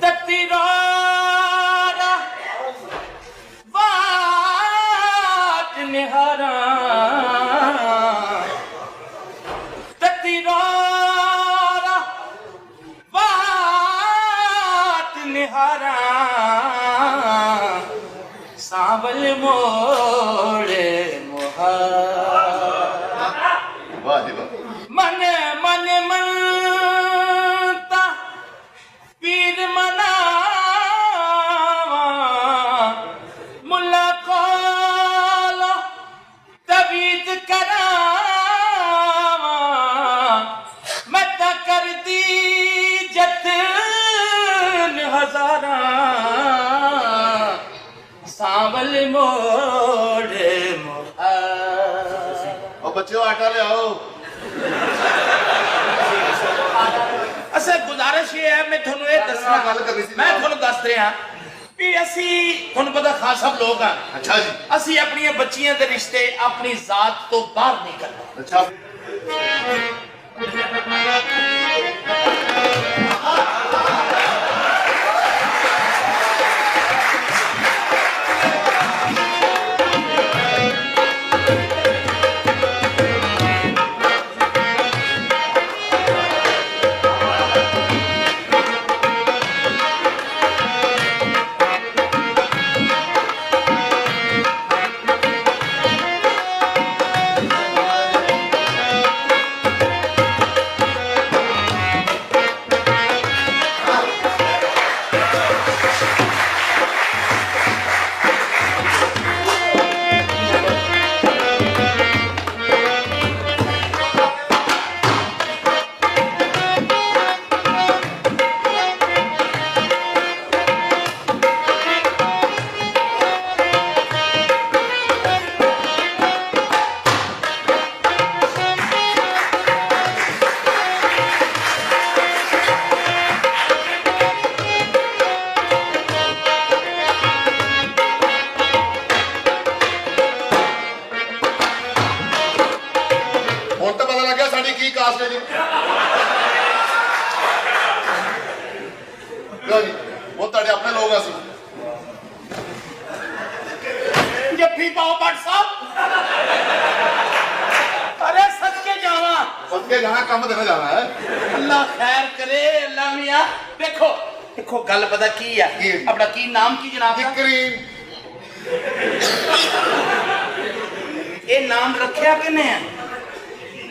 ततीरारा वाट निहारा ततीरारा वाट निहारा सावल मोड़े मन मन मनता पीर मनावा मुल्ला कोलो तबीद करावा मत कर दी जतन हजारा सावल मोड़े मोहा। और बच्चों आटा ले आओ। असा गुजारिश ये है मैं थोनू ये दसना मैं थोनू दस रहा भी असी थोनू पता खास सब लोग हैं। अच्छा जी। असी अपनी बच्चियां दे रिश्ते अपनी जात तो बाहर नहीं करते। अच्छा अपने लोग जफ्फी पाओ भट्ट साहब। अरे सदके जावा सदके जहाँ काम देना जाना है। अल्लाह खैर करे अल्लाह मियां। देखो देखो गल पता की है अपना की नाम की जनाब ये नाम रखा किने है